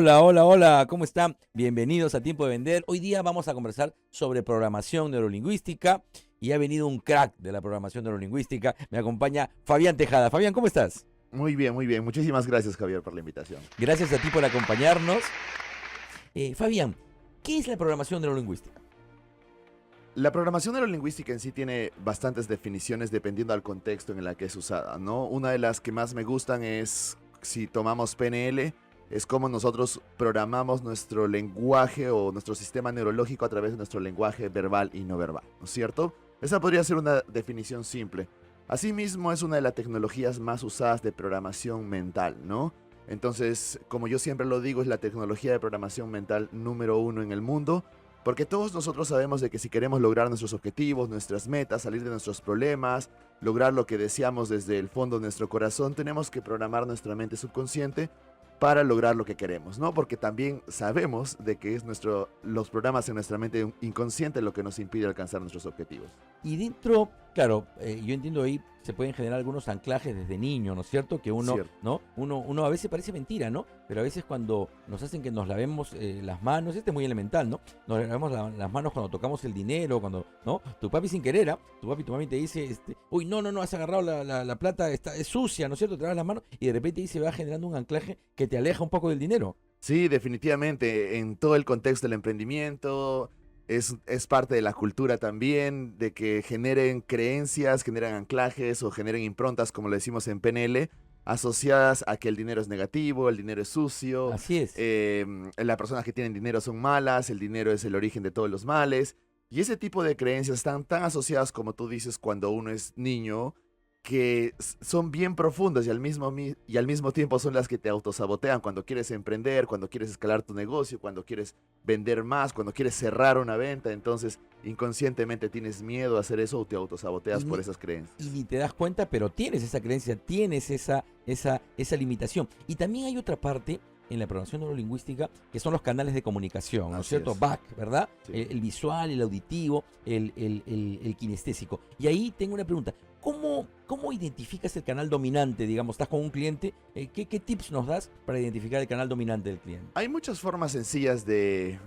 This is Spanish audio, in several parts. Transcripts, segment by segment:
Hola, hola, hola, ¿cómo están? Bienvenidos a Tiempo de Vender. Hoy día vamos a conversar sobre programación neurolingüística y ha venido un crack de la programación neurolingüística. Me acompaña Fabián Tejada. Fabián, ¿cómo estás? Muy bien, muy bien. Muchísimas gracias, Javier, por la invitación. Gracias a ti por acompañarnos. Fabián, ¿qué es la programación neurolingüística? La programación neurolingüística en sí tiene bastantes definiciones dependiendo al contexto en el que es usada, ¿no? Una de las que más me gustan es, si tomamos PNL, es cómo nosotros programamos nuestro lenguaje o nuestro sistema neurológico a través de nuestro lenguaje verbal y no verbal, ¿no es cierto? Esa podría ser una definición simple. Asimismo, es una de las tecnologías más usadas de programación mental, ¿no? Entonces, como yo siempre lo digo, es la tecnología de programación mental número uno en el mundo. Porque todos nosotros sabemos de que si queremos lograr nuestros objetivos, nuestras metas, salir de nuestros problemas, lograr lo que deseamos desde el fondo de nuestro corazón, tenemos que programar nuestra mente subconsciente para lograr lo que queremos, ¿no? Porque también sabemos de que es los programas en nuestra mente inconsciente lo que nos impide alcanzar nuestros objetivos. Y dentro, claro, yo entiendo ahí se pueden generar algunos anclajes desde niño, ¿no es cierto? Que uno, Cierto. ¿no? Uno a veces parece mentira, ¿no? Pero a veces cuando nos hacen que nos lavemos las manos, este es muy elemental, ¿no? Nos lavamos las manos cuando tocamos el dinero, cuando, ¿no? Tu papi sin querer, ¿ah? Tu papi y tu mami te dice, uy, no, no, no, has agarrado la plata, es sucia, ¿no es cierto? Te lavas las manos y de repente ahí se va generando un anclaje que te aleja un poco del dinero. Sí, definitivamente, en todo el contexto del emprendimiento, es parte de la cultura también, de que generen creencias, generen anclajes o generen improntas, como le decimos en PNL, asociadas a que el dinero es negativo, el dinero es sucio, Así es. las personas que tienen dinero son malas, el dinero es el origen de todos los males. Y ese tipo de creencias están tan asociadas, como tú dices, cuando uno es niño, que son bien profundas y al mismo tiempo son las que te autosabotean cuando quieres emprender, cuando quieres escalar tu negocio, cuando quieres vender más, cuando quieres cerrar una venta. Entonces, inconscientemente tienes miedo a hacer eso o te Y autosaboteas por ni, esas y creencias. ni te das cuenta, pero tienes esa creencia, tienes esa limitación. Y también hay otra parte en la programación neurolingüística que son los canales de comunicación, ¿no es Así cierto? es. BAC, ¿verdad? Sí. El visual, el auditivo, el kinestésico. Y ahí tengo una pregunta. ¿Cómo identificas el canal dominante? Digamos, estás con un cliente, ¿qué tips nos das para identificar el canal dominante del cliente? Hay muchas formas sencillas de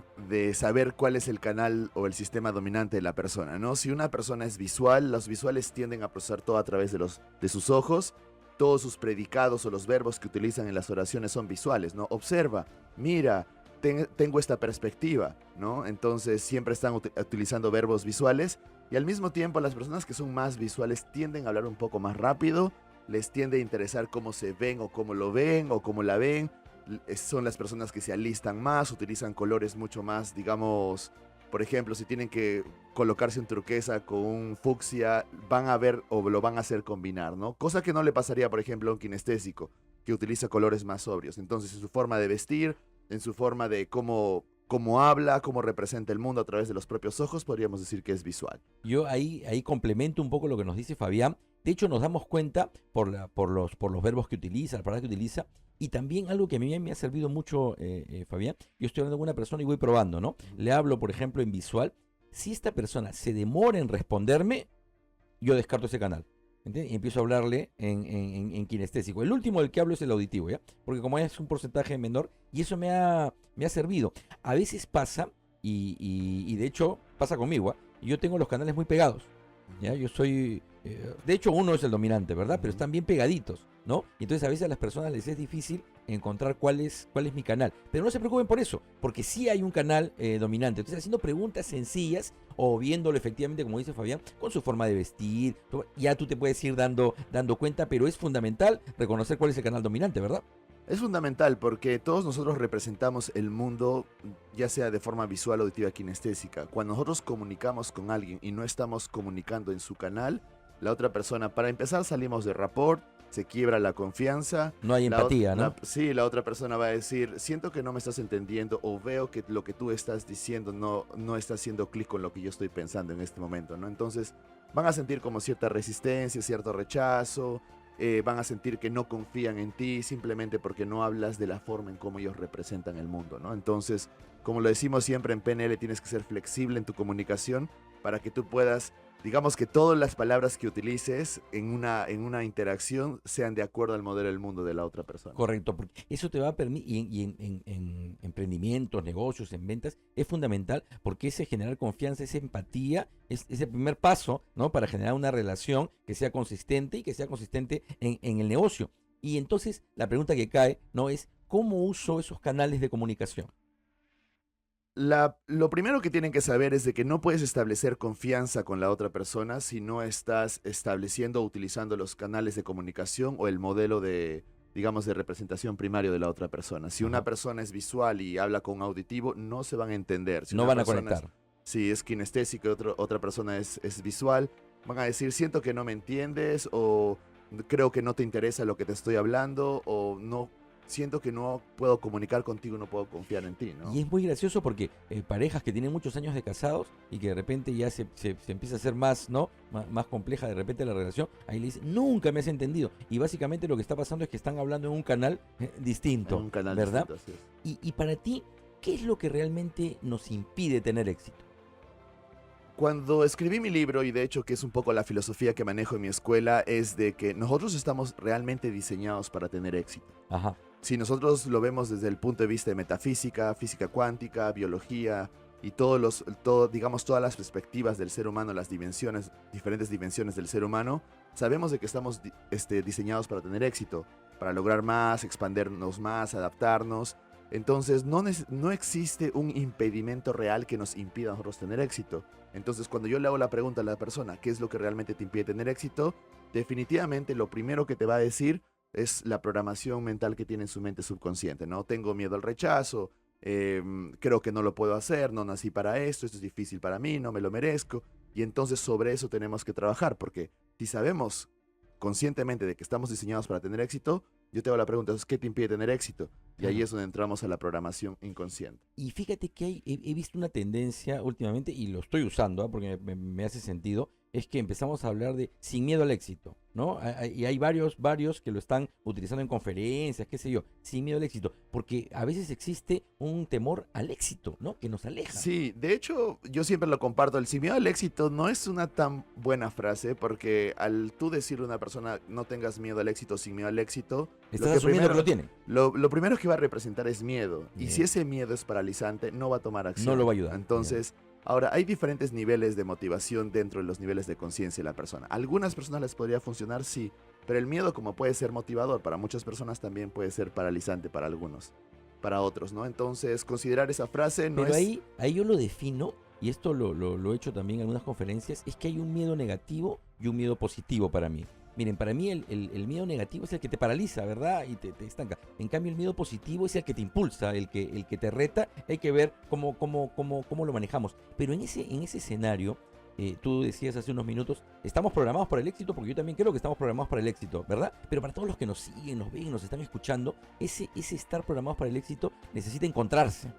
saber cuál es el canal o el sistema dominante de la persona, ¿no? Si una persona es visual, los visuales tienden a procesar todo a través de sus ojos. Todos sus predicados o los verbos que utilizan en las oraciones son visuales, ¿no? Observa, mira, tengo esta perspectiva, ¿no? Entonces siempre están utilizando verbos visuales y al mismo tiempo las personas que son más visuales tienden a hablar un poco más rápido, les tiende a interesar cómo se ven o cómo lo ven o cómo la ven. Son las personas que se alistan más, utilizan colores mucho más, digamos, por ejemplo, si tienen que colocarse un turquesa con un fucsia, van a ver o lo van a hacer combinar, ¿no? Cosa que no le pasaría, por ejemplo, a un kinestésico, que utiliza colores más sobrios. Entonces, en su forma de vestir, en su forma de cómo habla, cómo representa el mundo a través de los propios ojos, podríamos decir que es visual. Yo ahí complemento un poco lo que nos dice Fabián. De hecho, nos damos cuenta por los verbos que utiliza, las palabras que utiliza. Y también algo que a mí me ha servido mucho, Fabián. Yo estoy hablando con una persona y voy probando, ¿no? Ujú. Le hablo, por ejemplo, en visual. Si esta persona se demora en responderme, yo descarto ese canal. ¿Entiendes? Y empiezo a hablarle en kinestésico. El último del que hablo es el auditivo, ¿ya? Porque como es un porcentaje menor, y eso me ha servido. A veces pasa, y de hecho pasa conmigo, ¿ah? Yo tengo los canales muy pegados. ¿Ya? Yo soy. De hecho, uno es el dominante, ¿verdad? Pero Ujú. están bien pegaditos, ¿no? Y entonces a veces a las personas les es difícil encontrar cuál es mi canal. Pero no se preocupen por eso, porque sí hay un canal dominante. Entonces, haciendo preguntas sencillas o viéndolo efectivamente, como dice Fabián, con su forma de vestir, ya tú te puedes ir dando cuenta, pero es fundamental reconocer cuál es el canal dominante, ¿verdad? Es fundamental porque todos nosotros representamos el mundo, ya sea de forma visual, auditiva, kinestésica. Cuando nosotros comunicamos con alguien y no estamos comunicando en su canal, la otra persona, para empezar, salimos de rapport, se quiebra la confianza. No hay empatía, ¿no? Sí, la otra persona va a decir, siento que no me estás entendiendo o veo que lo que tú estás diciendo no está haciendo clic con lo que yo estoy pensando en este momento, ¿no? Entonces van a sentir como cierta resistencia, cierto rechazo, van a sentir que no confían en ti simplemente porque no hablas de la forma en cómo ellos representan el mundo, ¿no? Entonces, como lo decimos siempre en PNL, tienes que ser flexible en tu comunicación para que tú puedas, digamos que todas las palabras que utilices en una interacción sean de acuerdo al modelo del mundo de la otra persona. Correcto, porque eso te va a permitir, y en emprendimientos, negocios, en ventas, es fundamental porque ese generar confianza, esa empatía, es el primer paso, ¿no? Para generar una relación que sea consistente y que sea consistente en el negocio. Y entonces la pregunta que cae, ¿no? Es ¿cómo uso esos canales de comunicación? Lo primero que tienen que saber es de que no puedes establecer confianza con la otra persona si no estás estableciendo o utilizando los canales de comunicación o el modelo de, digamos, de representación primario de la otra persona. Si una Ajá. persona es visual y habla con auditivo, no se van a entender. Si No una van a persona conectar. si es kinestésico y otra persona es visual, van a decir, siento que no me entiendes o creo que no te interesa lo que te estoy hablando o no, siento que no puedo comunicar contigo, no puedo confiar en ti, ¿no? Y es muy gracioso porque parejas que tienen muchos años de casados y que de repente ya se empieza a hacer más, ¿no? Más compleja de repente la relación, ahí le dicen, nunca me has entendido. Y básicamente lo que está pasando es que están hablando en un canal En distinto, un canal ¿verdad? distinto, así es. Y para ti, ¿qué es lo que realmente nos impide tener éxito? Cuando escribí mi libro, y de hecho que es un poco la filosofía que manejo en mi escuela, es de que nosotros estamos realmente diseñados para tener éxito. Ajá, Si nosotros lo vemos desde el punto de vista de metafísica, física cuántica, biología y digamos, todas las perspectivas del ser humano, las dimensiones, diferentes dimensiones del ser humano, sabemos de que estamos diseñados para tener éxito, para lograr más, expandernos más, adaptarnos. Entonces no existe un impedimento real que nos impida a nosotros tener éxito. Entonces cuando yo le hago la pregunta a la persona, ¿qué es lo que realmente te impide tener éxito? Definitivamente lo primero que te va a decir es la programación mental que tiene en su mente subconsciente, ¿no? Tengo miedo al rechazo, creo que no lo puedo hacer, no nací para esto es difícil para mí, no me lo merezco. Y entonces sobre eso tenemos que trabajar, porque si sabemos conscientemente de que estamos diseñados para tener éxito, yo te hago la pregunta, ¿qué te impide tener éxito? Y ahí claro. es donde entramos a la programación inconsciente. Y fíjate que he visto una tendencia últimamente, y lo estoy usando, porque me hace sentido, es que empezamos a hablar de sin miedo al éxito, ¿no? Y hay varios que lo están utilizando en conferencias, qué sé yo, sin miedo al éxito, porque a veces existe un temor al éxito, ¿no? Que nos aleja. Sí, de hecho, yo siempre lo comparto. El sin miedo al éxito no es una tan buena frase, porque al tú decirle a una persona no tengas miedo al éxito, sin miedo al éxito, Estás asumiendo que lo tienen. lo primero que va a representar es miedo. Y si Miedo. ese miedo es paralizante, no va a tomar No lo acción. va a ayudar. Entonces, ahora, hay diferentes niveles de motivación dentro de los niveles de conciencia de la persona. Algunas personas les podría funcionar, sí, pero el miedo, como puede ser motivador para muchas personas, también puede ser paralizante para algunos, para otros, ¿no? Entonces, considerar esa frase no Pero es... ahí yo lo defino, y esto lo he hecho también en algunas conferencias, es que hay un miedo negativo y un miedo positivo para mí. Miren, para mí el miedo negativo es el que te paraliza, ¿verdad? Y te estanca. En cambio, el miedo positivo es el que te impulsa, el que te reta. Hay que ver cómo lo manejamos. Pero en ese escenario, tú decías hace unos minutos, estamos programados para el éxito, porque yo también creo que estamos programados para el éxito, ¿verdad? Pero para todos los que nos siguen, nos ven, nos están escuchando, ese estar programados para el éxito necesita encontrarse,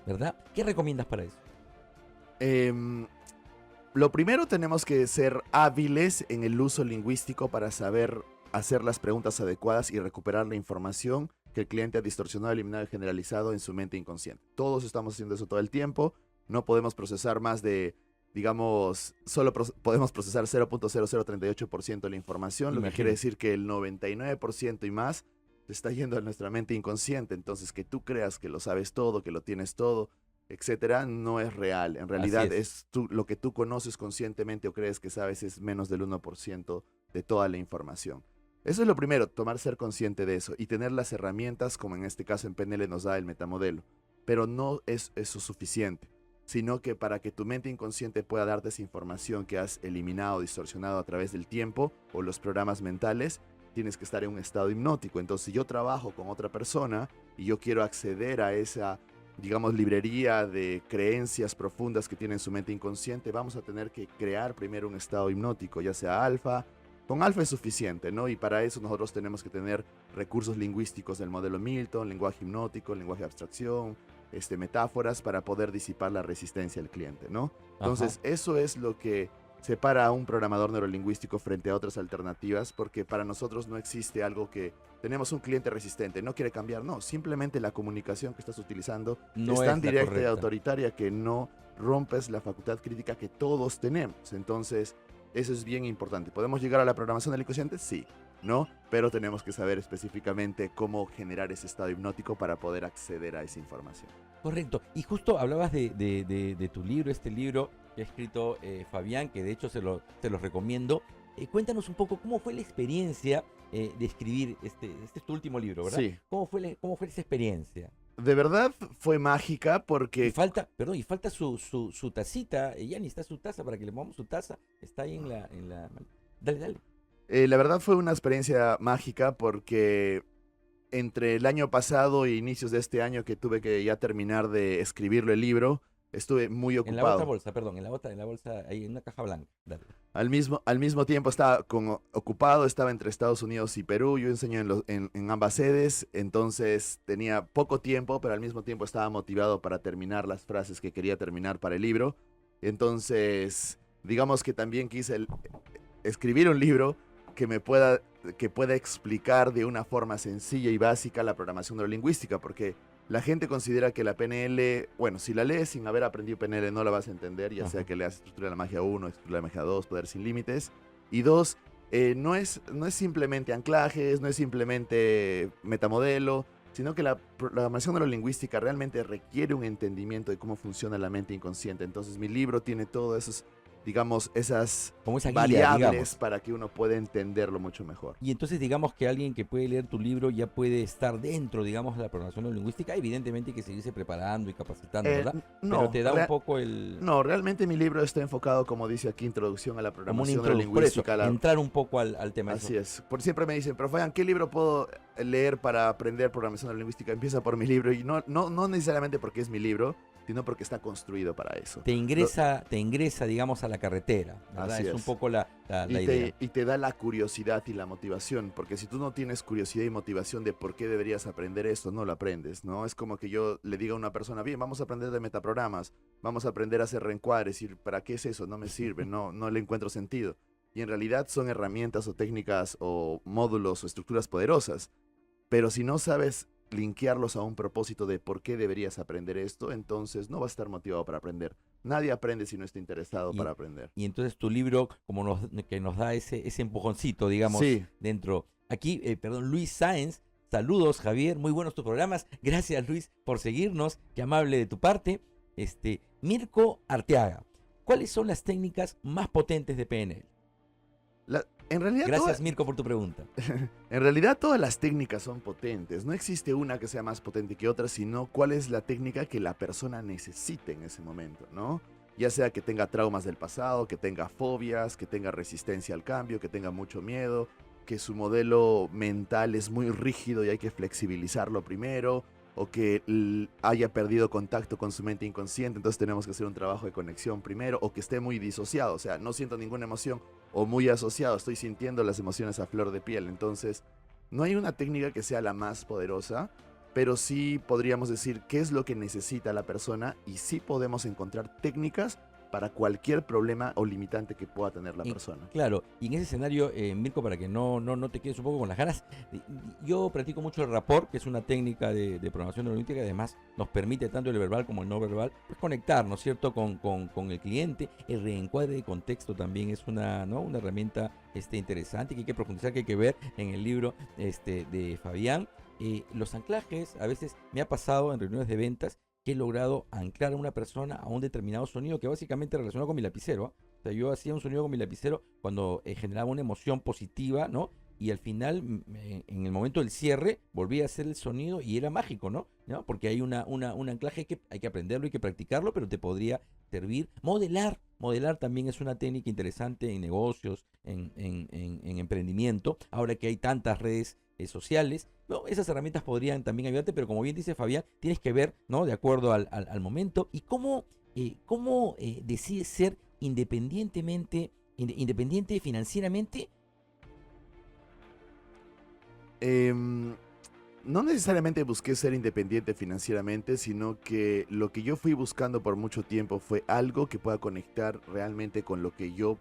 ¿verdad? ¿Qué recomiendas para eso? em, Lo primero, tenemos que ser hábiles en el uso lingüístico para saber hacer las preguntas adecuadas y recuperar la información que el cliente ha distorsionado, eliminado y generalizado en su mente inconsciente. Todos estamos haciendo eso todo el tiempo. No podemos procesar más de, digamos, podemos procesar 0.0038% de la información, lo que quiere Imagínate. decir que el 99% y más se está yendo a nuestra mente inconsciente. Entonces, que tú creas que lo sabes todo, que lo tienes todo, etcétera, no es real. En Así realidad es. es lo que tú conoces conscientemente o crees que sabes es menos del 1% de toda la información. Eso es lo primero, ser consciente de eso y tener las herramientas, como en este caso en PNL nos da el metamodelo. Pero no es eso suficiente, sino que para que tu mente inconsciente pueda darte esa información que has eliminado, distorsionado a través del tiempo o los programas mentales, tienes que estar en un estado hipnótico. Entonces, si yo trabajo con otra persona y yo quiero acceder a esa, digamos, librería de creencias profundas que tiene en su mente inconsciente, vamos a tener que crear primero un estado hipnótico, ya sea alfa. Con alfa es suficiente, ¿no? Y para eso nosotros tenemos que tener recursos lingüísticos del modelo Milton, lenguaje hipnótico, lenguaje de abstracción, metáforas para poder disipar la resistencia del cliente, ¿no? Ajá. Entonces, eso es lo que separa a un programador neurolingüístico frente a otras alternativas, porque para nosotros no existe algo que tenemos un cliente resistente, no quiere cambiar, no, simplemente la comunicación que estás utilizando No es es tan la directa y correcta. autoritaria que no rompes la facultad crítica que todos tenemos. Entonces, eso es bien importante. ¿Podemos llegar a la programación del inconsciente? Sí, ¿no? Pero tenemos que saber específicamente cómo generar ese estado hipnótico para poder acceder a esa información. Correcto. Y justo hablabas de tu libro, este libro que ha escrito Fabián, que de hecho te lo recomiendo. Cuéntanos un poco cómo fue la experiencia de escribir este es tu último libro, ¿verdad? Sí. ¿Cómo fue esa experiencia? De verdad fue mágica Y porque falta su tacita. Ya ni está su taza para que le pongamos su taza. Está ahí en la. Dale, dale. la verdad fue una experiencia mágica porque entre el año pasado e inicios de este año que tuve que ya terminar de escribirlo el libro, estuve muy En la otra ocupado. bolsa, perdón, en la bolsa, ahí en una caja blanca. Dale. Al mismo tiempo estaba ocupado, estaba entre Estados Unidos y Perú, yo enseño en ambas sedes, entonces tenía poco tiempo, pero al mismo tiempo estaba motivado para terminar las frases que quería terminar para el libro. Entonces, digamos que también quise escribir un libro que que pueda explicar de una forma sencilla y básica la programación neurolingüística, porque la gente considera que la PNL, bueno, si la lees sin haber aprendido PNL no la vas a entender, ya sea Ajá. que leas Estructura de la Magia 1, Estructura de la Magia 2, Poder sin Límites. Y dos, no es simplemente anclajes, no es simplemente metamodelo, sino que la programación neurolingüística realmente requiere un entendimiento de cómo funciona la mente inconsciente. Entonces mi libro tiene todos esos, digamos, esas Como esa guía, variables digamos. para que uno pueda entenderlo mucho mejor. Y entonces digamos que alguien que puede leer tu libro ya puede estar dentro, digamos, de la programación lingüística. Evidentemente hay que seguirse preparando y capacitando, Eh, ¿verdad? Pero no, te da un poco no, realmente mi libro está enfocado, como dice aquí, introducción a la como una programación introducción. Por eso, neurolingüística. entrar un poco al tema. Eso. Así es. Por siempre me dicen, pero Fabián, ¿qué libro puedo leer para aprender programación neurolingüística? Empieza por mi libro y no necesariamente porque es mi libro, sino porque está construido para eso. Te ingresa, digamos, a la carretera, ¿verdad? Así Es un es. poco la Y idea. te da la curiosidad y la motivación, porque si tú no tienes curiosidad y motivación de por qué deberías aprender esto, no lo aprendes, ¿no? Es como que yo le diga a una persona, bien, vamos a aprender de metaprogramas, vamos a aprender a hacer reencuadres, y ¿para qué es eso? No me sirve, no le encuentro sentido. Y en realidad son herramientas o técnicas o módulos o estructuras poderosas, pero si no sabes linkearlos a un propósito de por qué deberías aprender esto, entonces no vas a estar motivado para aprender. Nadie aprende si no está interesado Y, para aprender. y entonces tu libro, como que nos da ese empujoncito, digamos, Sí, dentro. Aquí, perdón, Luis Sáenz. Saludos, Javier. Muy buenos tus programas. Gracias, Luis, por seguirnos. Qué amable de tu parte. Mirko Arteaga. ¿Cuáles son las técnicas más potentes de PNL? en realidad Gracias, Mirko, por tu pregunta. En realidad todas las técnicas son potentes. No existe una que sea más potente que otra, sino cuál es la técnica que la persona necesite en ese momento, ¿no? Ya sea que tenga traumas del pasado, que tenga fobias, que tenga resistencia al cambio, que tenga mucho miedo, que su modelo mental es muy rígido y hay que flexibilizarlo primero, o que haya perdido contacto con su mente inconsciente, entonces tenemos que hacer un trabajo de conexión primero, o que esté muy disociado, o sea, no siento ninguna emoción, o muy asociado, estoy sintiendo las emociones a flor de piel. Entonces, no hay una técnica que sea la más poderosa, pero sí podríamos decir qué es lo que necesita la persona y sí podemos encontrar técnicas para cualquier problema o limitante que pueda tener la Y, persona. claro, y en ese escenario, Mirko, para que no te quedes un poco con las ganas, yo practico mucho el rapport, que es una técnica de programación neurolingüística que además nos permite tanto el verbal como el no verbal, pues conectar, ¿no es cierto?, con el cliente. El reencuadre de contexto también es una herramienta interesante que hay que profundizar, que hay que ver en el libro de Fabián. Los anclajes, a veces me ha pasado en reuniones de ventas que he logrado anclar a una persona a un determinado sonido que básicamente relacionado con mi lapicero. O sea, yo hacía un sonido con mi lapicero cuando generaba una emoción positiva, ¿no? Y al final, en el momento del cierre, volví a hacer el sonido y era mágico, ¿no? Porque hay un anclaje que hay que aprenderlo, hay que practicarlo, pero te podría servir. Modelar también es una técnica interesante en negocios, en emprendimiento. Ahora que hay tantas redes sociales, no, esas herramientas podrían también ayudarte, pero como bien dice Fabián, tienes que ver, ¿no?, de acuerdo al momento y cómo decides ser independiente financieramente. Em, no necesariamente busqué ser independiente financieramente, sino que lo que yo fui buscando por mucho tiempo fue algo que pueda conectar realmente con lo que yo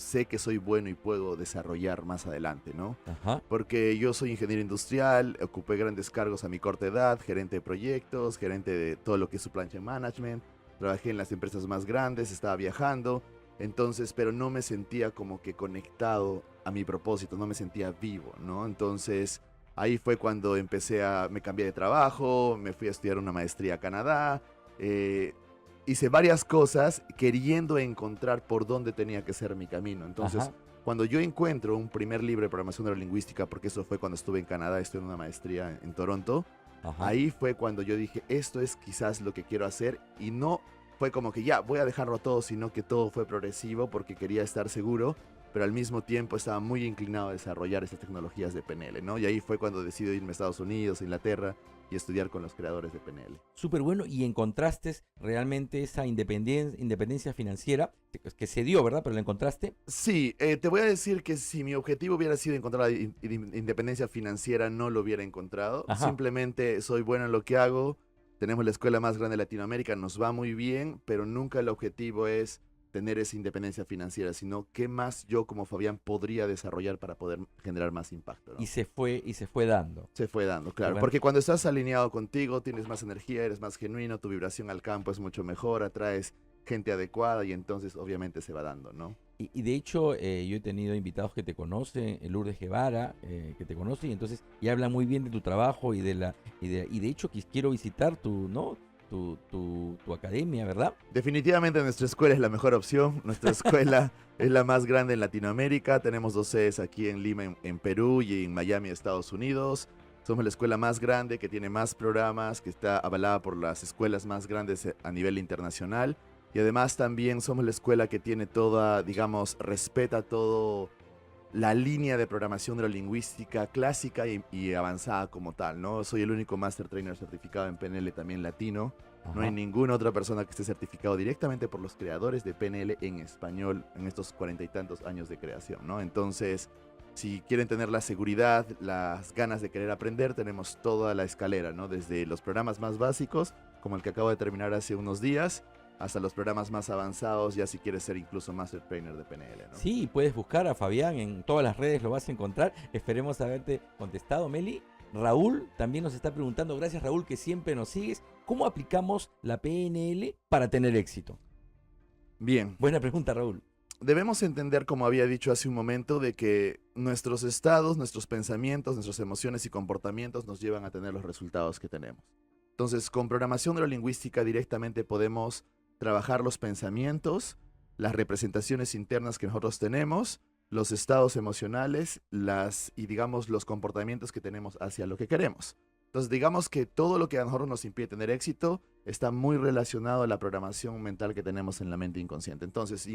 sé que soy bueno y puedo desarrollar más adelante, ¿no? Ajá. Porque yo soy ingeniero industrial, ocupé grandes cargos a mi corta edad, gerente de proyectos, gerente de todo lo que es supply chain management, trabajé en las empresas más grandes, estaba viajando, entonces, pero no me sentía como que conectado a mi propósito, no me sentía vivo, ¿no? Entonces, ahí fue cuando me cambié de trabajo, me fui a estudiar una maestría a Canadá, eh, hice varias cosas queriendo encontrar por dónde tenía que ser mi camino. Entonces, Ajá. cuando yo encuentro un primer libro de programación neurolingüística, porque eso fue cuando estuve en Canadá, estuve en una maestría en Toronto, Ajá. ahí fue cuando yo dije, esto es quizás lo que quiero hacer y no fue como que ya voy a dejarlo todo, sino que todo fue progresivo porque quería estar seguro, pero al mismo tiempo estaba muy inclinado a desarrollar esas tecnologías de PNL, ¿no? Y ahí fue cuando decidí irme a Estados Unidos, a Inglaterra y estudiar con los creadores de PNL. Súper bueno, y encontraste realmente esa independencia financiera que se dio, ¿verdad? Pero la encontraste. Sí, te voy a decir que si mi objetivo hubiera sido encontrar la independencia financiera, no lo hubiera encontrado. Ajá. Simplemente soy bueno en lo que hago. Tenemos la escuela más grande de Latinoamérica, nos va muy bien, pero nunca el objetivo es tener esa independencia financiera, sino qué más yo como Fabián podría desarrollar para poder generar más impacto, ¿no? Y se fue dando. Se fue dando, Se claro. fue dando. Porque cuando estás alineado contigo, tienes más energía, eres más genuino, tu vibración al campo es mucho mejor, atraes gente adecuada y entonces obviamente se va dando, ¿no? Y de hecho, yo he tenido invitados que te conocen, Lourdes Guevara, que te conoce, y entonces, y habla muy bien de tu trabajo y de hecho quiero visitar tu, ¿no? Tu academia, ¿verdad? Definitivamente nuestra escuela es la mejor opción. Nuestra escuela es la más grande en Latinoamérica. Tenemos 2 sedes aquí en Lima, en Perú y en Miami, Estados Unidos. Somos la escuela más grande, que tiene más programas, que está avalada por las escuelas más grandes a nivel internacional. Y además también somos la escuela que tiene toda, digamos, respeta todo la línea de programación neurolingüística clásica y avanzada como tal, ¿no? Soy el único Master Trainer certificado en PNL también latino. No hay Ajá. ninguna otra persona que esté certificado directamente por los creadores de PNL en español en estos 40 y tantos años de creación, ¿no? Entonces, si quieren tener la seguridad, las ganas de querer aprender, tenemos toda la escalera, ¿no? Desde los programas más básicos, como el que acabo de terminar hace unos días, hasta los programas más avanzados, ya si quieres ser incluso Master Trainer de PNL, ¿no? Sí, puedes buscar a Fabián en todas las redes, lo vas a encontrar. Esperemos haberte contestado, Meli. Raúl también nos está preguntando, gracias Raúl que siempre nos sigues, ¿cómo aplicamos la PNL para tener éxito? Bien, Buena pregunta, Raúl. debemos entender, como había dicho hace un momento, de que nuestros estados, nuestros pensamientos, nuestras emociones y comportamientos nos llevan a tener los resultados que tenemos. Entonces, con programación neurolingüística directamente podemos trabajar los pensamientos, las representaciones internas que nosotros tenemos, los estados emocionales, y digamos los comportamientos que tenemos hacia lo que queremos. Entonces, digamos que todo lo que a nosotros nos impide tener éxito está muy relacionado a la programación mental que tenemos en la mente inconsciente. Entonces,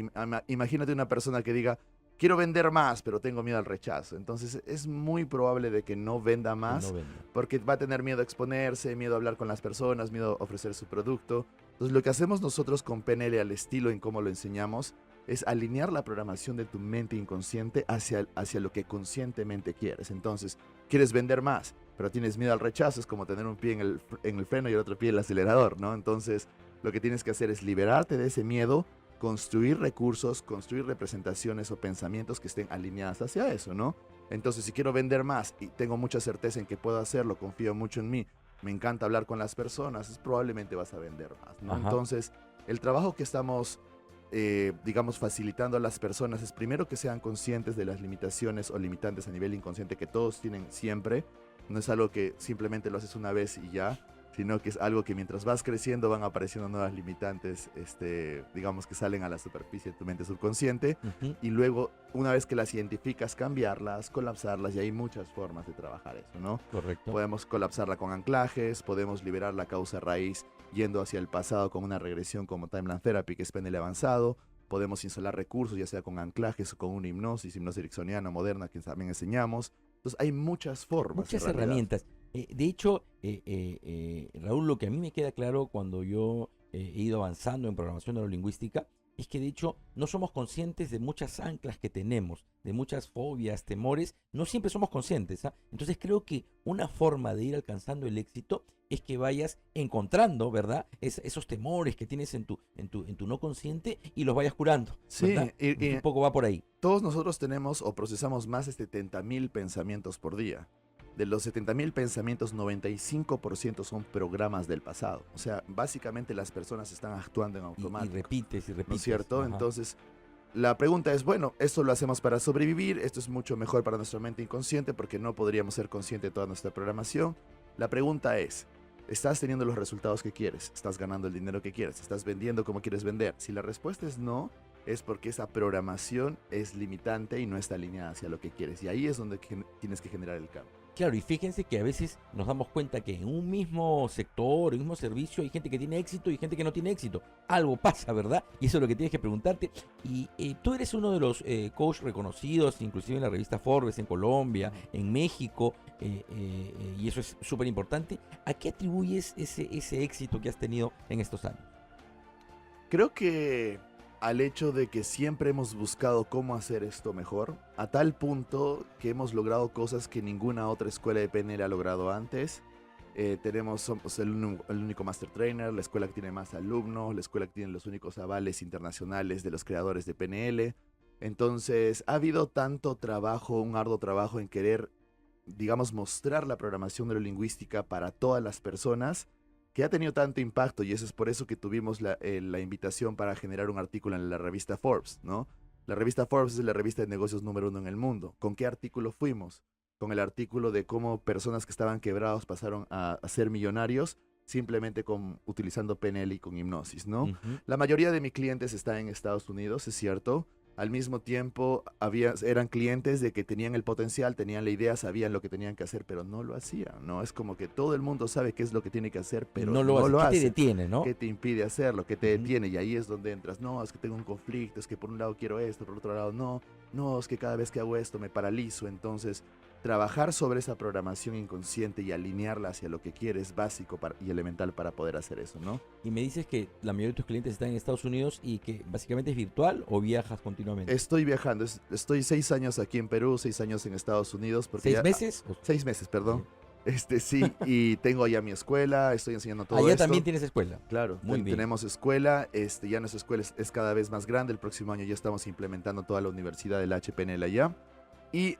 imagínate una persona que diga, quiero vender más, pero tengo miedo al rechazo. Entonces, es muy probable de que no venda Que no más venda. porque va a tener miedo a exponerse, miedo a hablar con las personas, miedo a ofrecer su producto. Entonces, lo que hacemos nosotros con PNL al estilo en cómo lo enseñamos es alinear la programación de tu mente inconsciente hacia lo que conscientemente quieres. Entonces, quieres vender más, pero tienes miedo al rechazo, es como tener un pie en el freno y el otro pie en el acelerador, ¿no? Entonces, lo que tienes que hacer es liberarte de ese miedo, construir recursos, construir representaciones o pensamientos que estén alineadas hacia eso, ¿no? Entonces, si quiero vender más y tengo mucha certeza en que puedo hacerlo, confío mucho en mí, me encanta hablar con las personas, probablemente vas a vender más, ¿no? Ajá. Entonces, el trabajo que estamos, digamos, facilitando a las personas es primero que sean conscientes de las limitaciones o limitantes a nivel inconsciente que todos tienen siempre. No es algo que simplemente lo haces una vez y ya, sino que es algo que mientras vas creciendo van apareciendo nuevas limitantes, digamos que salen a la superficie de tu mente subconsciente, Ujú. y luego, una vez que las identificas, cambiarlas, colapsarlas, y hay muchas formas de trabajar eso, ¿no? Correcto. Podemos colapsarla con anclajes, podemos liberar la causa raíz yendo hacia el pasado con una regresión como Timeline Therapy, que es PNL avanzado. Podemos instalar recursos, ya sea con anclajes o con una hipnosis ericksoniana moderna que también enseñamos. Entonces hay muchas formas en Muchas realidad. herramientas. De hecho, Raúl, lo que a mí me queda claro cuando yo he ido avanzando en programación neurolingüística es que de hecho no somos conscientes de muchas anclas que tenemos, de muchas fobias, temores, no siempre somos conscientes, ¿ah? Entonces creo que una forma de ir alcanzando el éxito es que vayas encontrando, ¿verdad? Esos temores que tienes en tu no consciente y los vayas curando, Sí, ¿verdad? Un poco va por ahí. todos nosotros tenemos o procesamos más de 70.000 pensamientos por día. De los 70.000 pensamientos, 95% son programas del pasado. O sea, básicamente las personas están actuando en Y automático. repites y ¿No es repites. cierto? Ajá. Entonces, la pregunta es, bueno, esto lo hacemos para sobrevivir, esto es mucho mejor para nuestra mente inconsciente porque no podríamos ser conscientes de toda nuestra programación. La pregunta es, ¿estás teniendo los resultados que quieres? ¿Estás ganando el dinero que quieres? ¿Estás vendiendo como quieres vender? Si la respuesta es no, es porque esa programación es limitante y no está alineada hacia lo que quieres. Y ahí es donde tienes que generar el cambio. Claro, y fíjense que a veces nos damos cuenta que en un mismo sector, en un mismo servicio, hay gente que tiene éxito y gente que no tiene éxito. Algo pasa, ¿verdad? Y eso es lo que tienes que preguntarte. Y tú eres uno de los coach reconocidos, inclusive en la revista Forbes, en Colombia, en México, y eso es súper importante. ¿A qué atribuyes ese éxito que has tenido en estos años? Creo que al hecho de que siempre hemos buscado cómo hacer esto mejor, a tal punto que hemos logrado cosas que ninguna otra escuela de PNL ha logrado antes. Somos el único Master Trainer, la escuela que tiene más alumnos, la escuela que tiene los únicos avales internacionales de los creadores de PNL. Entonces, ha habido tanto trabajo, un arduo trabajo en querer, digamos, mostrar la programación neurolingüística para todas las personas, que ha tenido tanto impacto, y eso es por eso que tuvimos la invitación para generar un artículo en la revista Forbes, ¿no? La revista Forbes es la revista de negocios número 1 en el mundo. ¿Con qué artículo fuimos? Con el artículo de cómo personas que estaban quebrados pasaron a ser millonarios simplemente utilizando PNL y con hipnosis, ¿no? Ujú. La mayoría de mis clientes están en Estados Unidos, es cierto. Al mismo tiempo, eran clientes de que tenían el potencial, tenían la idea, sabían lo que tenían que hacer, pero no lo hacían, ¿no? Es como que todo el mundo sabe qué es lo que tiene que hacer, Y pero no lo no haces. lo ¿Qué te hace. detiene, no? ¿Qué te impide hacerlo? ¿Qué te Ujú. detiene? Y ahí es donde entras. No, es que tengo un conflicto, es que por un lado quiero esto, por otro lado no. No, es que cada vez que hago esto me paralizo. Entonces, trabajar sobre esa programación inconsciente y alinearla hacia lo que quieres es básico y elemental para poder hacer eso, ¿no? Y me dices que la mayoría de tus clientes están en Estados Unidos y que básicamente es virtual o viajas continuamente. Estoy viajando, estoy 6 años aquí en Perú, 6 años en Estados Unidos, porque ¿Seis ya, meses? 6 meses, perdón. Ya. Sí, y tengo allá mi escuela, estoy enseñando todo Allá esto. también tienes escuela. Claro, Muy bien. tenemos escuela, ya nuestra escuela es cada vez más grande, el próximo año ya estamos implementando toda la universidad del HPNL allá. Y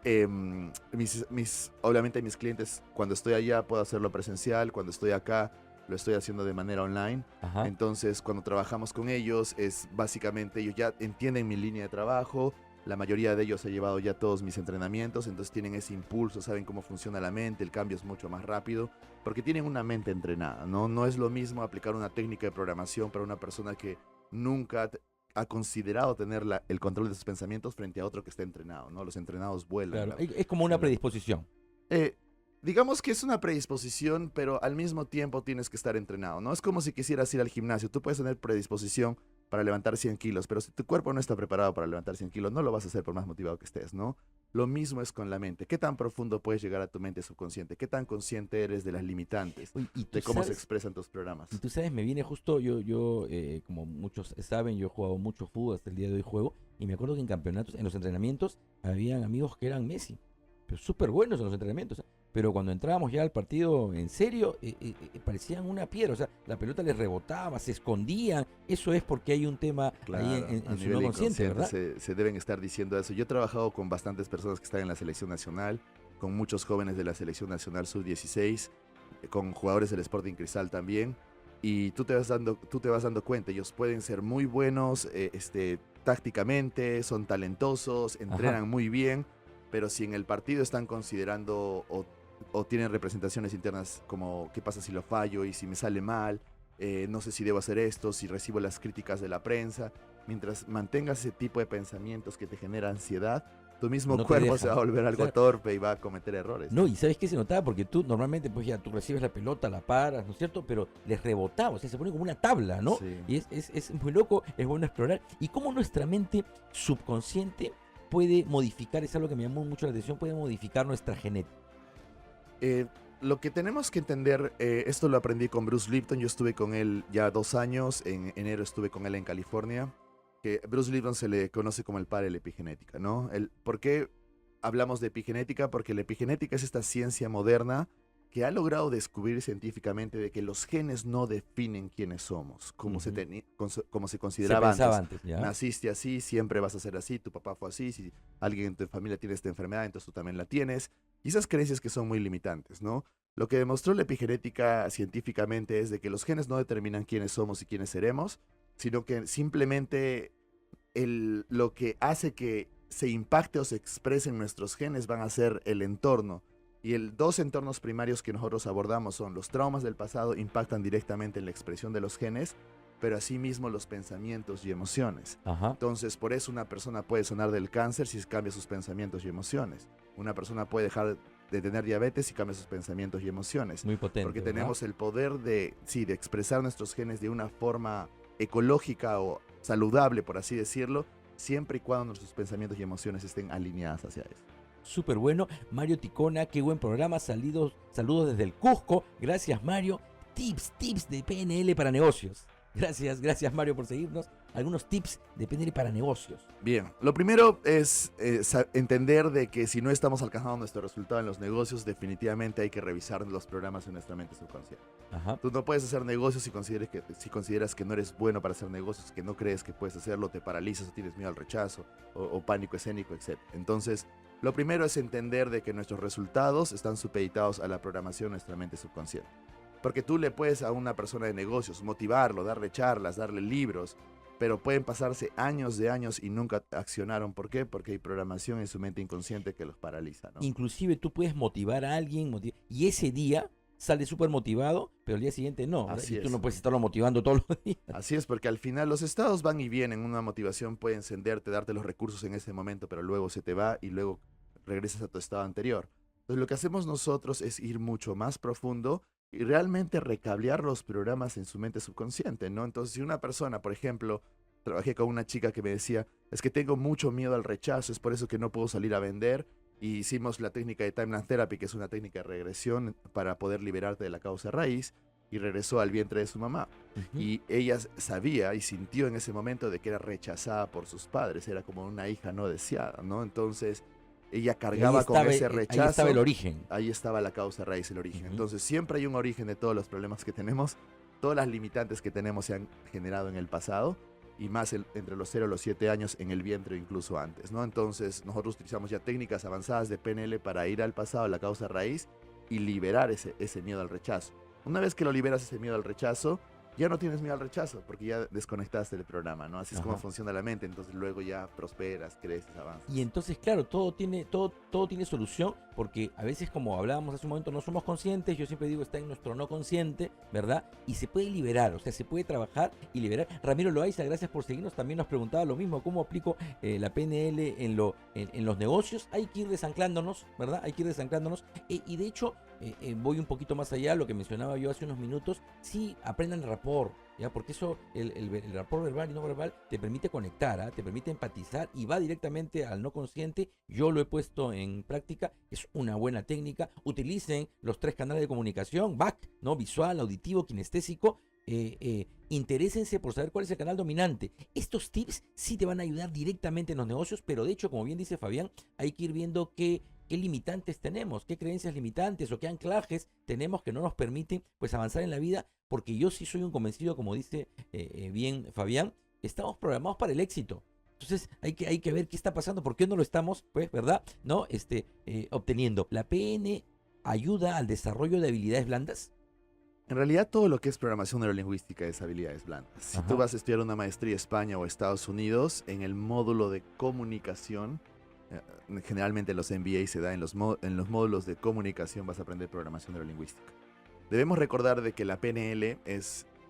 obviamente mis clientes, cuando estoy allá puedo hacerlo presencial, cuando estoy acá lo estoy haciendo de manera online. Ajá. Entonces, cuando trabajamos con ellos, es básicamente ellos ya entienden mi línea de trabajo. La mayoría de ellos ha llevado ya todos mis entrenamientos, entonces tienen ese impulso, saben cómo funciona la mente, el cambio es mucho más rápido, porque tienen una mente entrenada, ¿no? No es lo mismo aplicar una técnica de programación para una persona que nunca ha considerado tener el control de sus pensamientos frente a otro que está entrenado, ¿no? Los entrenados vuelan. Claro. Es como una predisposición. Eh, digamos que es una predisposición, pero al mismo tiempo tienes que estar entrenado, ¿no? Es como si quisieras ir al gimnasio. Tú puedes tener predisposición para levantar 100 kilos, pero si tu cuerpo no está preparado para levantar 100 kilos, no lo vas a hacer por más motivado que estés, ¿no? Lo mismo es con la mente. ¿Qué tan profundo puedes llegar a tu mente subconsciente? ¿Qué tan consciente eres de las limitantes? Oye, y De cómo se expresan tus programas. y tú sabes, me viene justo, como muchos saben, yo he jugado mucho fútbol, hasta el día de hoy juego, y me acuerdo que en campeonatos, en los entrenamientos, habían amigos que eran Messi, pero súper buenos en los entrenamientos, ¿eh? Pero cuando entrábamos ya al partido en serio, parecían una piedra, o sea, la pelota les rebotaba, se escondían, eso es porque hay un tema ahí Claro, a en su nivel no consciente, inconsciente ¿verdad? se deben estar diciendo eso. Yo he trabajado con bastantes personas que están en la selección nacional, con muchos jóvenes de la selección nacional sub-16, con jugadores del Sporting Cristal también, y tú te vas dando cuenta, ellos pueden ser muy buenos tácticamente, son talentosos, entrenan Ajá. muy bien, pero si en el partido están considerando o tienen representaciones internas como qué pasa si lo fallo y si me sale mal, no sé si debo hacer esto, si recibo las críticas de la prensa. Mientras mantengas ese tipo de pensamientos que te genera ansiedad, tu mismo No te cuerpo se va a dejan. volver algo Claro. torpe y va a cometer errores, No, ¿no? y ¿sabes qué se notaba? Porque tú normalmente, pues ya tú recibes la pelota, la paras, ¿no es cierto? Pero les rebotaba, o sea, se pone como una tabla, ¿no? Sí. Y es muy loco, es bueno explorar. Y cómo nuestra mente subconsciente puede modificar, es algo que me llamó mucho la atención, puede modificar nuestra genética. Eh, lo que tenemos que entender, esto lo aprendí con Bruce Lipton, yo estuve con él ya 2 años, en enero estuve con él en California. que Bruce Lipton se le conoce como el padre de la epigenética, ¿no? ¿Por qué hablamos de epigenética? Porque la epigenética es esta ciencia moderna que ha logrado descubrir científicamente de que los genes no definen quiénes somos, como como se Se consideraba pensaba antes. antes, ¿ya? Naciste así, siempre vas a ser así, tu papá fue así, si alguien en tu familia tiene esta enfermedad, entonces tú también la tienes. Y esas creencias que son muy limitantes, ¿no? Lo que demostró la epigenética científicamente es de que los genes no determinan quiénes somos y quiénes seremos, sino que simplemente lo que hace que se impacte o se expresen nuestros genes van a ser el entorno. Y dos entornos primarios que nosotros abordamos son los traumas del pasado impactan directamente en la expresión de los genes, pero asimismo los pensamientos y emociones. Ajá. Entonces, por eso una persona puede sanar del cáncer si cambia sus pensamientos y emociones. Una persona puede dejar de tener diabetes si cambia sus pensamientos y emociones. Muy potente, Porque ¿verdad? tenemos el poder de expresar nuestros genes de una forma ecológica o saludable, por así decirlo, siempre y cuando nuestros pensamientos y emociones estén alineadas hacia eso. Súper bueno. Mario Ticona, qué buen programa. Saludos desde el Cusco. Gracias, Mario. Tips de PNL para negocios. Gracias Mario por seguirnos. Algunos tips de PNL para negocios. Bien, lo primero es entender de que si no estamos alcanzando nuestro resultado en los negocios, definitivamente hay que revisar los programas en nuestra mente subconsciente. Ajá. Tú no puedes hacer negocios si consideras que no eres bueno para hacer negocios, que no crees que puedes hacerlo, te paralizas o tienes miedo al rechazo o pánico escénico, etc. Entonces, lo primero es entender de que nuestros resultados están supeditados a la programación de nuestra mente subconsciente. Porque tú le puedes a una persona de negocios motivarlo, darle charlas, darle libros, pero pueden pasarse años de años y nunca accionaron. ¿Por qué? Porque hay programación en su mente inconsciente que los paraliza, ¿no? Inclusive tú puedes motivar a alguien y ese día sale súper motivado, pero el día siguiente no. ¿verdad? Así Y tú es. no puedes estarlo motivando todos los días. Así es, porque al final los estados van y vienen. Una motivación puede encenderte, darte los recursos en ese momento, pero luego se te va y luego regresas a tu estado anterior. Entonces lo que hacemos nosotros es ir mucho más profundo y realmente recablear los programas en su mente subconsciente, ¿no? Entonces, si una persona, por ejemplo, trabajé con una chica que me decía, es que tengo mucho miedo al rechazo, es por eso que no puedo salir a vender, y hicimos la técnica de Timeline Therapy, que es una técnica de regresión para poder liberarte de la causa raíz, y regresó al vientre de su mamá. Y ella sabía y sintió en ese momento de que era rechazada por sus padres, era como una hija no deseada, ¿no? Entonces, ella cargaba con ese rechazo. Ahí estaba el origen. Ahí estaba la causa raíz, el origen. Ujú. Entonces, siempre hay un origen de todos los problemas que tenemos. Todas las limitantes que tenemos se han generado en el pasado y más entre los 0 y los 7 años en el vientre o incluso antes, ¿no? Entonces, nosotros utilizamos ya técnicas avanzadas de PNL para ir al pasado, a la causa raíz y liberar ese miedo al rechazo. Una vez que lo liberas ese miedo al rechazo, ya no tienes miedo al rechazo porque ya desconectaste del programa, ¿no? Así es como funciona la mente. Entonces luego ya prosperas, creces, avanzas. Y entonces, claro, todo tiene solución, porque a veces, como hablábamos hace un momento, no somos conscientes. Yo siempre digo, está en nuestro no consciente, ¿verdad? Y se puede liberar, o sea, se puede trabajar y liberar. Ramiro Loaiza, gracias por seguirnos. También nos preguntaba lo mismo, ¿cómo aplico la PNL en los negocios? Hay que ir desanclándonos, ¿verdad? Hay que ir desanclándonos. Y de hecho, voy un poquito más allá, lo que mencionaba yo hace unos minutos. Sí, aprendan rapport, ¿ya? Porque eso, el rapport verbal y no verbal, te permite conectar, ¿ah? Te permite empatizar y va directamente al no consciente. Yo lo he puesto en práctica, es una buena técnica. Utilicen los 3 canales de comunicación, BAC, ¿no? Visual, auditivo, kinestésico. Interésense por saber cuál es el canal dominante. Estos tips sí te van a ayudar directamente en los negocios, pero de hecho, como bien dice Fabián, hay que ir viendo qué limitantes tenemos, qué creencias limitantes o qué anclajes tenemos que no nos permiten pues avanzar en la vida, porque yo sí soy un convencido, como dice bien Fabián, estamos programados para el éxito. Entonces hay que ver qué está pasando, por qué no lo estamos, pues, ¿verdad? ¿No? Obteniendo. ¿La PN ayuda al desarrollo de habilidades blandas? En realidad todo lo que es programación neurolingüística es habilidades blandas. Si tú vas a estudiar una maestría a España o Estados Unidos, en el módulo de comunicación, generalmente los MBA se da en los módulos de comunicación, vas a aprender programación neurolingüística. Debemos recordar de que la PNL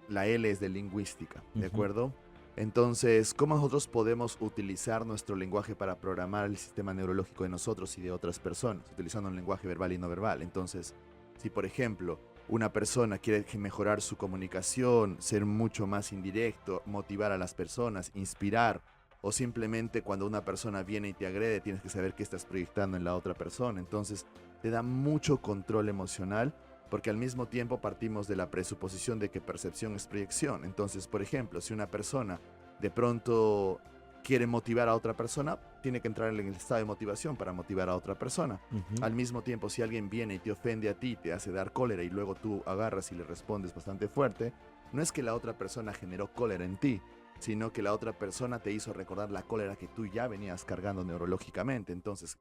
la L es de lingüística, ¿de acuerdo? Entonces, ¿cómo nosotros podemos utilizar nuestro lenguaje para programar el sistema neurológico de nosotros y de otras personas? Utilizando un lenguaje verbal y no verbal. Entonces, si por ejemplo una persona quiere mejorar su comunicación, ser mucho más indirecto, motivar a las personas, inspirar, o simplemente cuando una persona viene y te agrede, tienes que saber qué estás proyectando en la otra persona. Entonces, te da mucho control emocional, porque al mismo tiempo partimos de la presuposición de que percepción es proyección. Entonces, por ejemplo, si una persona de pronto quiere motivar a otra persona, tiene que entrar en el estado de motivación para motivar a otra persona. Ujú. Al mismo tiempo, si alguien viene y te ofende a ti, te hace dar cólera y luego tú agarras y le respondes bastante fuerte, no es que la otra persona generó cólera en ti, sino que la otra persona te hizo recordar la cólera que tú ya venías cargando neurológicamente. Entonces,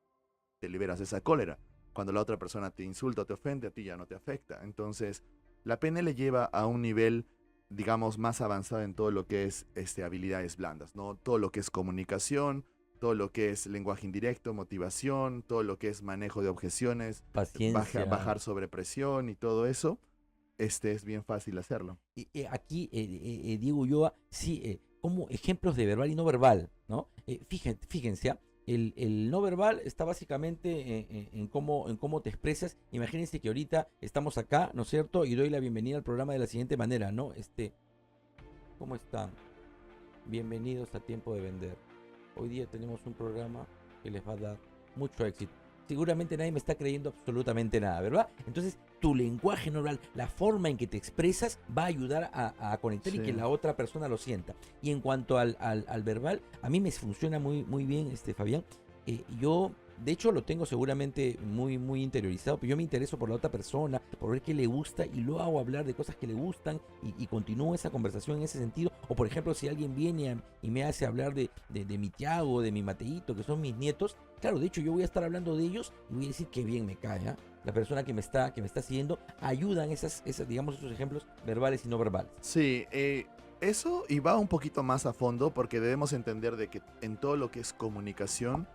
te liberas de esa cólera. Cuando la otra persona te insulta o te ofende, a ti ya no te afecta. Entonces, la PNL lleva a un nivel, digamos, más avanzado en todo lo que es habilidades blandas, ¿no? Todo lo que es comunicación, todo lo que es lenguaje indirecto, motivación, todo lo que es manejo de objeciones, Paciencia. bajar sobre presión y todo eso. Es bien fácil hacerlo. Aquí, Diego Ulloa, sí, como ejemplos de verbal y no verbal, ¿no? Fíjense, el no verbal está básicamente en cómo te expresas. Imagínense que ahorita estamos acá, ¿no es cierto? Y doy la bienvenida al programa de la siguiente manera, ¿no? ¿Cómo están? Bienvenidos a Tiempo de Vender. Hoy día tenemos un programa que les va a dar mucho éxito. Seguramente nadie me está creyendo absolutamente nada, ¿verdad? Entonces, tu lenguaje no verbal, la forma en que te expresas, va a ayudar a conectar y que Sí. la otra persona lo sienta. Y en cuanto al verbal, a mí me funciona muy bien, Fabián. Yo, de hecho, lo tengo seguramente muy interiorizado, pero yo me intereso por la otra persona, por ver qué le gusta y lo hago hablar de cosas que le gustan y continúo esa conversación en ese sentido. O, por ejemplo, si alguien viene y me hace hablar de mi Tiago, de mi Mateito, que son mis nietos, claro, de hecho, yo voy a estar hablando de ellos y voy a decir que bien me cae, ¿ah? La persona que me está siguiendo, ayudan digamos, esos ejemplos verbales y no verbales. Sí, eso y va un poquito más a fondo porque debemos entender de que en todo lo que es comunicación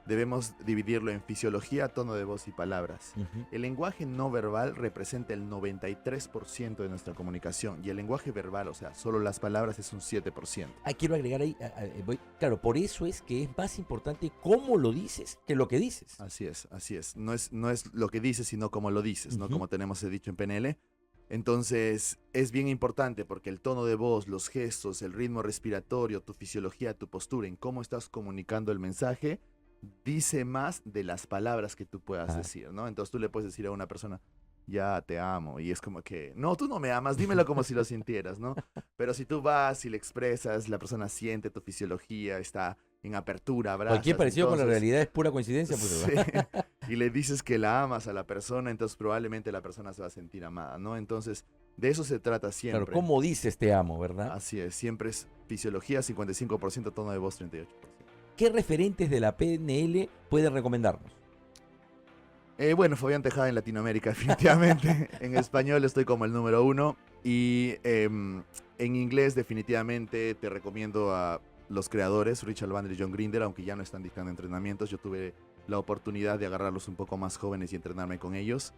debemos dividirlo en fisiología, tono de voz y palabras. Ujú. El lenguaje no verbal representa el 93% de nuestra comunicación y el lenguaje verbal, o sea, solo las palabras, es un 7%. Quiero agregar ahí, voy, claro, por eso es que es más importante cómo lo dices que lo que dices. Así es, así es. No es lo que dices, sino cómo lo dices, ¿no? Ujú. Como tenemos dicho en PNL. Entonces, es bien importante porque el tono de voz, los gestos, el ritmo respiratorio, tu fisiología, tu postura, en cómo estás comunicando el mensaje, dice más de las palabras que tú puedas Claro. decir, ¿no? Entonces tú le puedes decir a una persona, ya te amo, y es como que, no, tú no me amas, dímelo como si lo sintieras, ¿no? Pero si tú vas y le expresas, la persona siente tu fisiología, está en apertura, Cualquier abrazas, parecido con la entonces, realidad es pura coincidencia, pues. sí, y le dices que la amas a la persona, entonces probablemente la persona se va a sentir amada, ¿no? Entonces, de eso se trata Claro, siempre. ¿cómo dices te amo, verdad? Así es, siempre es fisiología 55%, tono de voz 38%. ¿Qué referentes de la PNL puede recomendarnos? Bueno, Fabián Tejada en Latinoamérica, definitivamente. En español estoy como el número 1. Y en inglés, definitivamente, te recomiendo a los creadores, Richard Bandler y John Grinder, aunque ya no están dictando entrenamientos. Yo tuve la oportunidad de agarrarlos un poco más jóvenes y entrenarme con ellos.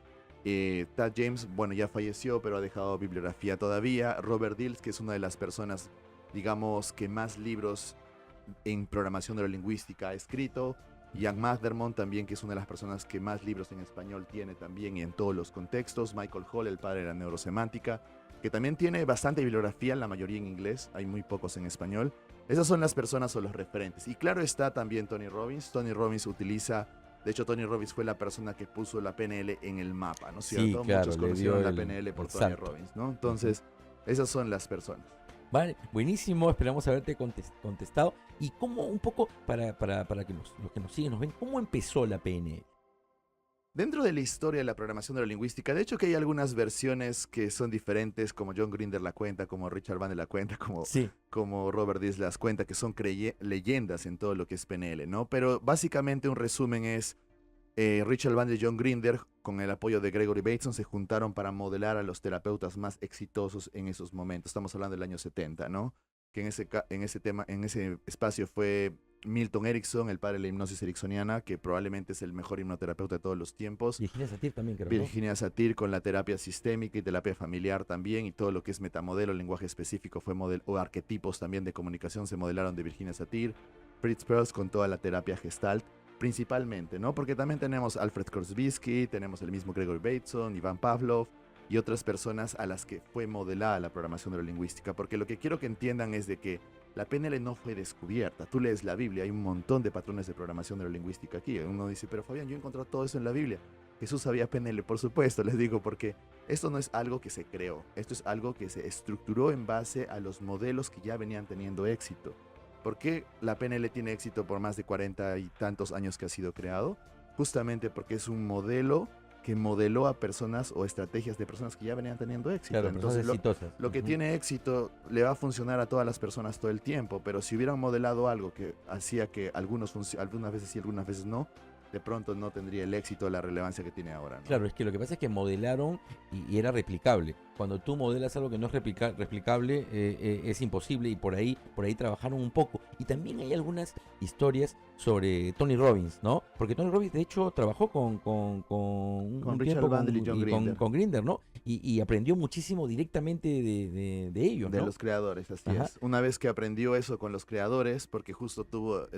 Tad James, bueno, ya falleció, pero ha dejado bibliografía todavía. Robert Dills, que es una de las personas, digamos, que más libros en programación neurolingüística ha escrito. Ian McDermott también, que es una de las personas que más libros en español tiene también y en todos los contextos. Michael Hall, el padre de la neurosemántica, que también tiene bastante bibliografía, la mayoría en inglés, hay muy pocos en español. Esas son las personas o los referentes. Y claro está también Tony Robbins. Tony Robbins utiliza, de hecho Tony Robbins fue la persona que puso la PNL en el mapa, ¿no es Sí, cierto? claro, Muchos le conocieron dio la PNL por el Tony salto. Robbins, ¿no? Entonces, esas son las personas. Vale, buenísimo, esperamos haberte contestado. Y cómo, un poco, para que los que nos siguen nos ven, ¿cómo empezó la PNL? Dentro de la historia de la programación neurolingüística, de hecho que hay algunas versiones que son diferentes, como John Grinder la cuenta, como Richard Bandler la cuenta, Sí. como Robert Dills las cuenta, que son leyendas en todo lo que es PNL, ¿no? Pero básicamente un resumen es, Richard Bandler y John Grinder, con el apoyo de Gregory Bateson, se juntaron para modelar a los terapeutas más exitosos en esos momentos. Estamos hablando del año 70, ¿no? Que en ese espacio fue Milton Erickson, el padre de la hipnosis ericksoniana, que probablemente es el mejor hipnoterapeuta de todos los tiempos. Virginia Satir también, creo, ¿no? Virginia Satir con la terapia sistémica y terapia familiar también, y todo lo que es metamodelo, lenguaje específico fue o arquetipos también de comunicación se modelaron de Virginia Satir. Fritz Perls con toda la terapia Gestalt, principalmente, ¿no? Porque también tenemos Alfred Korzybski, tenemos el mismo Gregory Bateson, Iván Pavlov y otras personas a las que fue modelada la programación neurolingüística, porque lo que quiero que entiendan es de que la PNL no fue descubierta. Tú lees la Biblia, hay un montón de patrones de programación neurolingüística aquí. Uno dice, pero Fabián, yo he encontrado todo eso en la Biblia. Jesús sabía PNL, por supuesto, les digo, porque esto no es algo que se creó, esto es algo que se estructuró en base a los modelos que ya venían teniendo éxito. ¿Por qué la PNL tiene éxito por más de 40 y tantos años que ha sido creado? Justamente porque es un modelo que modeló a personas o estrategias de personas que ya venían teniendo éxito. Claro, personas Entonces, exitosas. lo que Ujú. tiene éxito le va a funcionar a todas las personas todo el tiempo, pero si hubieran modelado algo que hacía que algunas veces sí, algunas veces no, de pronto no tendría el éxito o la relevancia que tiene ahora, ¿no? Claro, es que lo que pasa es que modelaron y era replicable. Cuando tú modelas algo que no es replicable, es imposible y por ahí trabajaron un poco. Y también hay algunas historias sobre Tony Robbins, ¿no? Porque Tony Robbins de hecho trabajó con Con un Richard tiempo Bandler y John Grinder, con Grinder, ¿no? Y aprendió muchísimo directamente de ellos, de ¿no? los creadores, así Ajá. es. Una vez que aprendió eso con los creadores, porque justo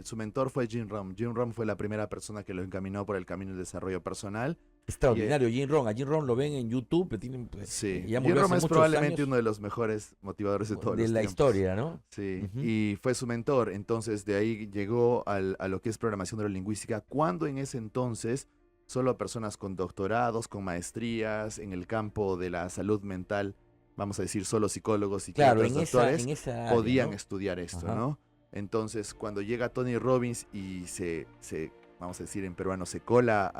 su mentor fue Jim Rohn. Jim Rohn fue la primera persona que lo encaminó por el camino del desarrollo personal. Y, Extraordinario, Jim Rohn. A Jim Rohn lo ven en YouTube, sí, ya Jim murió Rohn hace es muchos probablemente años uno de los mejores motivadores de todos de los la tiempos. historia, ¿no? Sí, Ujú. y fue su mentor. Entonces de ahí llegó a lo que es programación neurolingüística, cuando en ese entonces solo personas con doctorados, con maestrías en el campo de la salud mental, vamos a decir solo psicólogos, Claro, psiquiatras, doctores, en esa área, podían ¿no? estudiar esto, Ajá. ¿no? Entonces cuando llega Tony Robbins y vamos a decir en peruano, se cola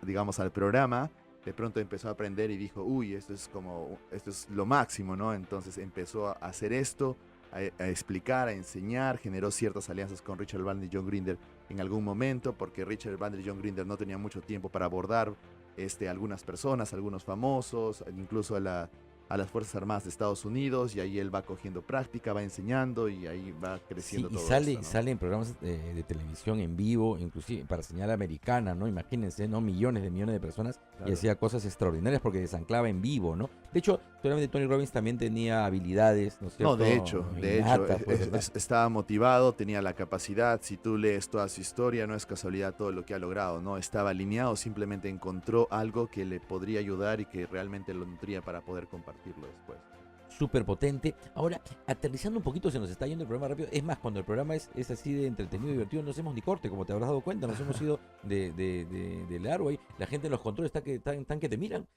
digamos, al programa, de pronto empezó a aprender y dijo, uy, esto es lo máximo, ¿no? Entonces empezó a hacer esto, a explicar, a enseñar, generó ciertas alianzas con Richard Bandler y John Grinder en algún momento, porque Richard Bandler y John Grinder no tenían mucho tiempo para abordar algunas personas, algunos famosos, incluso a las Fuerzas Armadas de Estados Unidos, y ahí él va cogiendo práctica, va enseñando y ahí va Sí, creciendo y todo esto, ¿no? sale en programas de televisión en vivo, inclusive para señal americana, ¿no? Imagínense, ¿no? Millones de personas y Claro. hacía cosas extraordinarias porque desanclaba en vivo, ¿no? De hecho, seguramente Tony Robbins también tenía habilidades, ¿no es No, cierto? de hecho, Innatas, pues, ¿verdad? estaba motivado, tenía la capacidad. Si tú lees toda su historia, no es casualidad todo lo que ha logrado, ¿no? Estaba alineado, simplemente encontró algo que le podría ayudar y que realmente lo nutría para poder compartirlo después. Súper potente. Ahora, aterrizando un poquito, se nos está yendo el programa rápido. Es más, cuando el programa es así de entretenido y divertido, no hacemos ni corte, como te habrás dado cuenta. Nos hemos ido de largo ahí. La gente en los controles están que te miran.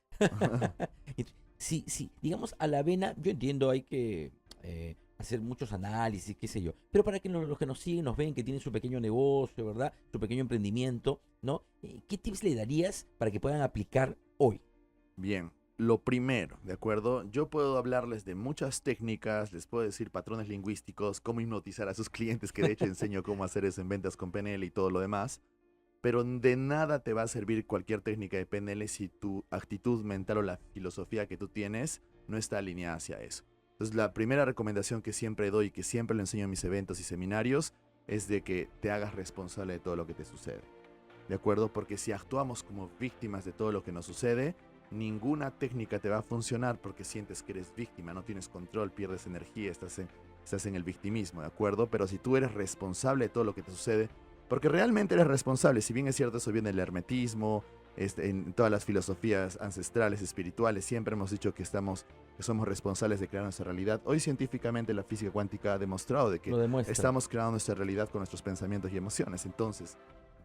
Y sí, sí, digamos a la vena, yo entiendo, hay que hacer muchos análisis, qué sé yo. Pero para que los que nos siguen, nos ven, que tienen su pequeño negocio, ¿verdad? Su pequeño emprendimiento, ¿no? ¿Qué tips le darías para que puedan aplicar hoy? Bien, lo primero, ¿de acuerdo? Yo puedo hablarles de muchas técnicas, les puedo decir patrones lingüísticos, cómo hipnotizar a sus clientes, que de hecho enseño cómo hacer eso en ventas con PNL y todo lo demás. Pero de nada te va a servir cualquier técnica de PNL si tu actitud mental o la filosofía que tú tienes no está alineada hacia eso. Entonces, la primera recomendación que siempre doy y que siempre le enseño en mis eventos y seminarios es de que te hagas responsable de todo lo que te sucede. ¿De acuerdo? Porque si actuamos como víctimas de todo lo que nos sucede, ninguna técnica te va a funcionar porque sientes que eres víctima, no tienes control, pierdes energía, estás en el victimismo, ¿de acuerdo? Pero si tú eres responsable de todo lo que te sucede, porque realmente eres responsable, si bien es cierto, eso viene del hermetismo, en todas las filosofías ancestrales, espirituales, siempre hemos dicho que somos responsables de crear nuestra realidad. Hoy científicamente la física cuántica ha demostrado de que Lo demuestra. estamos creando nuestra realidad con nuestros pensamientos y emociones. Entonces,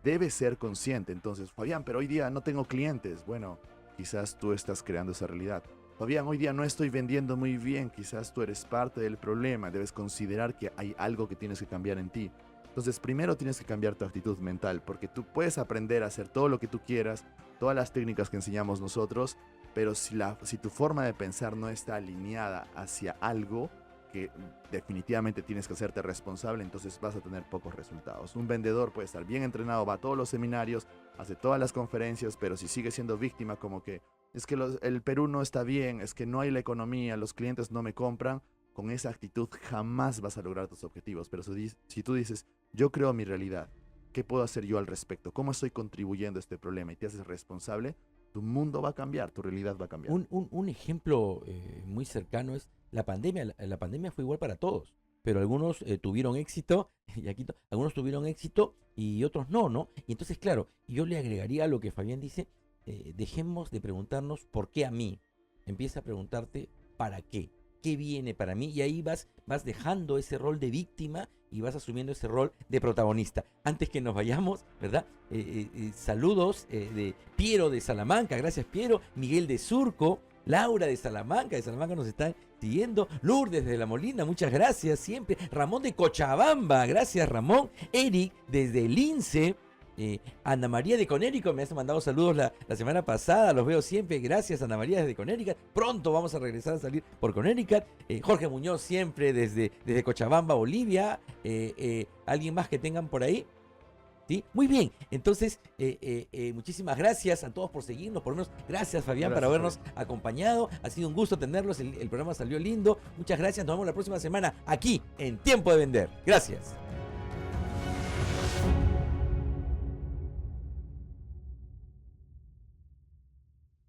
debes ser consciente. Entonces, Fabián, pero hoy día no tengo clientes. Bueno, quizás tú estás creando esa realidad. Fabián, hoy día no estoy vendiendo muy bien. Quizás tú eres parte del problema. Debes considerar que hay algo que tienes que cambiar en ti. Entonces, primero tienes que cambiar tu actitud mental, porque tú puedes aprender a hacer todo lo que tú quieras, todas las técnicas que enseñamos nosotros, pero si tu forma de pensar no está alineada hacia algo que definitivamente tienes que hacerte responsable, entonces vas a tener pocos resultados. Un vendedor puede estar bien entrenado, va a todos los seminarios, hace todas las conferencias, pero si sigue siendo víctima, como que es que el Perú no está bien, es que no hay la economía, los clientes no me compran, con esa actitud jamás vas a lograr tus objetivos. Pero si tú dices, yo creo mi realidad, ¿qué puedo hacer yo al respecto? ¿Cómo estoy contribuyendo a este problema? Y te haces responsable, tu mundo va a cambiar, tu realidad va a cambiar. Un ejemplo muy cercano es la pandemia. La pandemia fue igual para todos, pero algunos tuvieron éxito, y aquí algunos tuvieron éxito y otros no, ¿no? Y entonces, claro, yo le agregaría a lo que Fabián dice, dejemos de preguntarnos por qué a mí. Empieza a preguntarte para qué. qué viene para mí, y ahí vas dejando ese rol de víctima y vas asumiendo ese rol de protagonista. Antes que nos vayamos, ¿verdad? Saludos de Piero de Salamanca, gracias Piero, Miguel de Surco, Laura de Salamanca nos están siguiendo, Lourdes de La Molina, muchas gracias siempre, Ramón de Cochabamba, gracias Ramón, Eric desde Lince, Ana María de Conérico, me has mandado saludos la semana pasada, los veo siempre, gracias Ana María desde Conérico, pronto vamos a regresar a salir por Conérico, Jorge Muñoz siempre desde Cochabamba, Bolivia, alguien más que tengan por ahí. ¿Sí? Muy bien, entonces muchísimas gracias a todos por seguirnos, por lo menos gracias Fabián por habernos acompañado, ha sido un gusto tenerlos, el programa salió lindo, muchas gracias, nos vemos la próxima semana aquí en Tiempo de Vender, gracias.